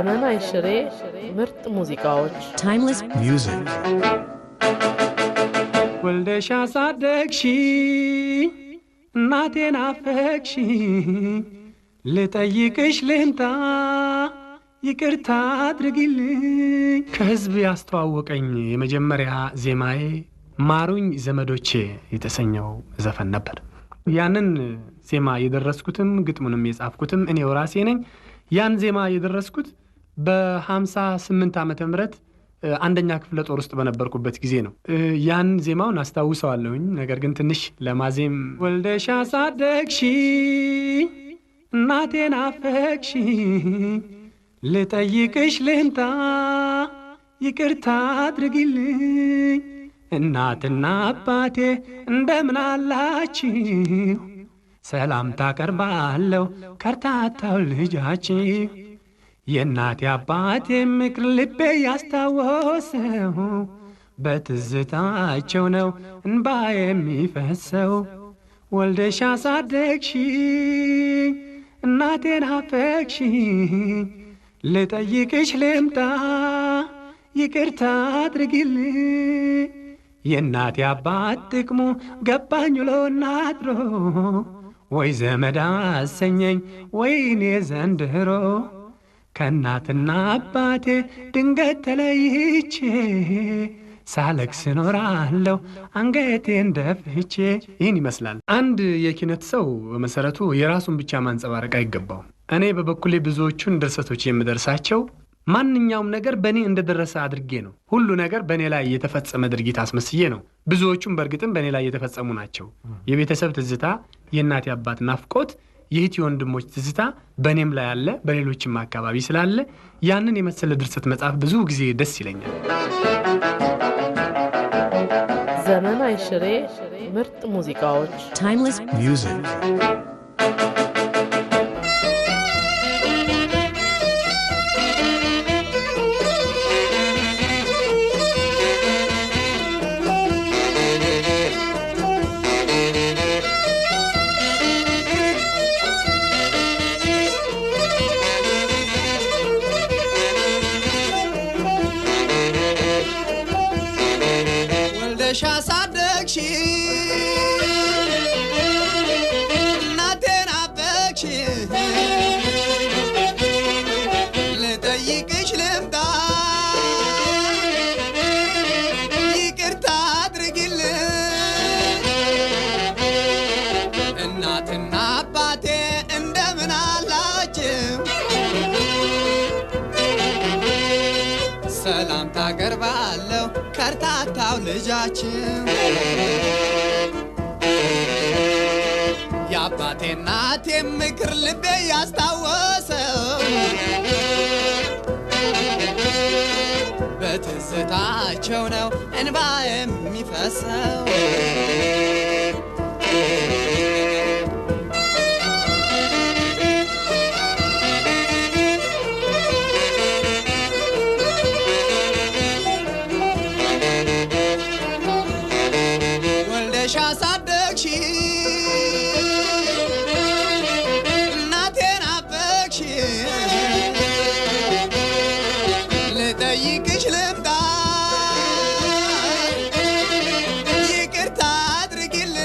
ዘመናዊ ሽሬ ምርጥ ሙዚቃዎች timeless music ወልደሽ አሳደግሽ እናቴን አፈቅሽ ልጠይቅሽ ልምጣ ይቅርታ አድርጊልኝ ከህዝብ ያስተዋወቀኝ የመጀመሪያ ዜማዬ ማሩኝ ዘመዶቼ የተሰኘው ዘፈን ነበር። ያንን ዜማ የደረስኩትም ግጥሙንም የጻፍኩትም እኔው ራሴ ነኝ። ያን ዜማ የደረስኩት በ58 ዓመተ ምህረት አንደኛ ክፍለ ጦር ውስጥ በነበርኩበት ጊዜ ነው። ያን ዜማውን አስታውሰዋለሁኝ። ነገር ግን ትንሽ ለማዜም ወልደሽ አሳደግሽ እናቴን አፈቅሽ ልጠይቅሽ ልምጣ ይቅርታ አድርጊልኝ እናትና አባቴ እንደምን አላችሁ ሰላምታ ቀርባለሁ ከርታታው ልጃችሁ የእናቴ አባቴ ምክር ልቤ ያስታወሰው በትዝታቸው ነው እንባ የሚፈሰው ወልደሽ አሳደግሽ እናቴን አፈቅሽ ልጠይቅሽ ልምጣ ይቅርታ አድርጊልኝ የእናቴ አባት ጥቅሙ ገባኝ ውሎና አድሮ ወይ ዘመድ አሰኘኝ ወይኔ ዘንድሮ ከእናትና አባቴ ድንገት ተለይቼ ሳለቅስ ኖራለሁ አንገቴን ደፍቼ። ይህን ይመስላል። አንድ የኪነት ሰው በመሰረቱ የራሱን ብቻ ማንጸባረቅ አይገባውም። እኔ በበኩሌ ብዙዎቹን ድርሰቶች የምደርሳቸው ማንኛውም ነገር በእኔ እንደደረሰ አድርጌ ነው። ሁሉ ነገር በእኔ ላይ የተፈጸመ ድርጊት አስመስዬ ነው። ብዙዎቹም በእርግጥም በእኔ ላይ የተፈጸሙ ናቸው። የቤተሰብ ትዝታ፣ የእናቴ አባት ናፍቆት፣ የእህት ወንድሞች ትዝታ በእኔም ላይ አለ፣ በሌሎችም አካባቢ ስላለ ያንን የመሰለ ድርሰት መጻፍ ብዙ ጊዜ ደስ ይለኛል። ዘመናዊ ሽሬ ምርጥ ሙዚቃዎች timeless music ሻሳደግሽ እናቴን አፈቅሽ ልጠይቅሽ ልምጣ ይቅርታ አድርጊልኝ እናትና አባቴ እንደምን አላችሁ ሰላምታ ቀርባለሁ ከርታታው ልጃችሁ የአባቴ እናቴ ምክር ልቤ ያስታወሰው በትዝታቸው ነው እንባ የሚፈሰው ሻሳደግሽ እናቴን አፈቅሽ ልጠይቅሽ ልምጣ ይቅርታ አድርጊልኝ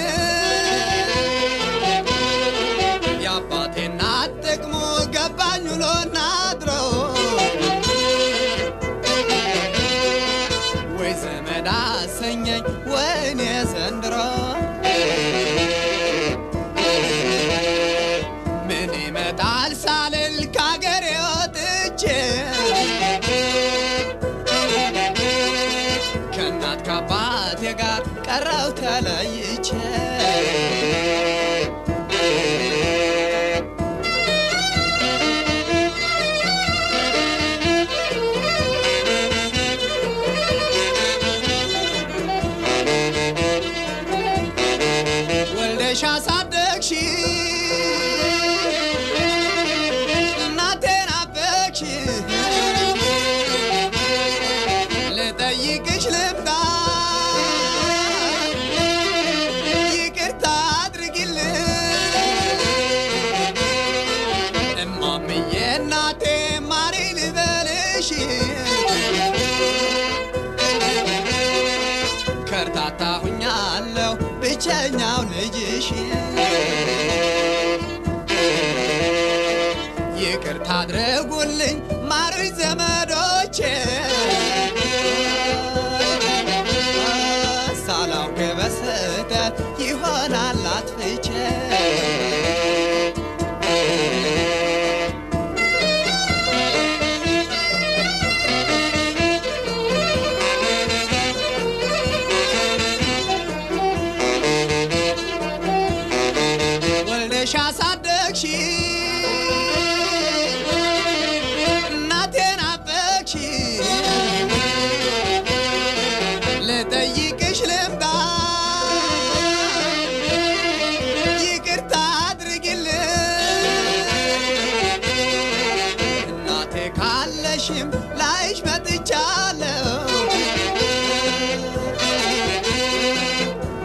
ብቸኛው ልጅሽ ይቅርታ አድርጉልኝ ማሩኝ ዘመዶቼ ሳላውቅ በስህተት ይሆናል አጥፍቼ ወልደሽ አሳደግሽ እናቴን አበቅሽ ልጠይቅሽ ልምጣ ይቅርታ አድርጊልኝ እናቴ ካለሽም ላይሽ መጥቻለሁ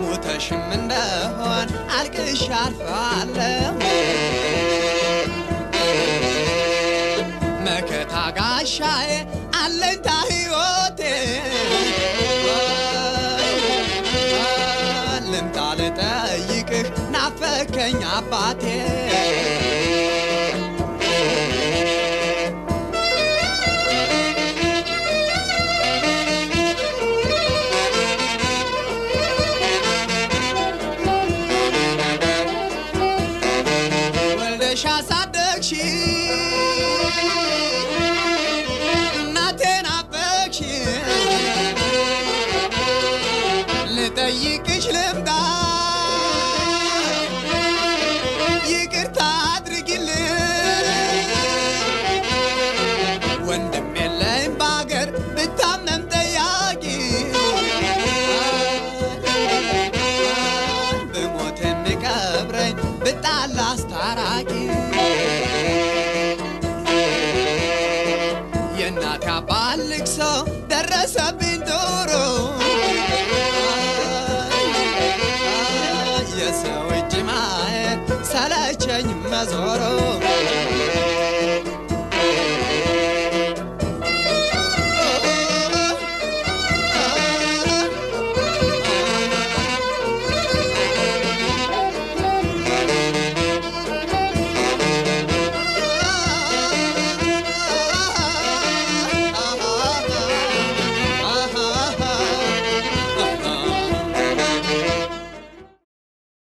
ሞተሽም እንደሆን አልቅሽ አርፋለሁ መከታ ጋሻዬ አለኝታ ሕይወቴ ልምጣ ልጠይቅህ ናፈከኝ አባቴ ወልደሽ አሳደግሽ እናቴን አበቅሽ ልጠይቅሽ ልምጣ ይቅርታ አድርጊልኝ ወንድም የለኝ በአገር ብታመም ጠያቂ ብሞት የሚቀብረኝ ብጣላ አስታራቂ የእናቴ አባት ልቅሶ ደረሰብኝ ዶሮ የሰው እጅ ማየት ሰለቸኝ መዞሮ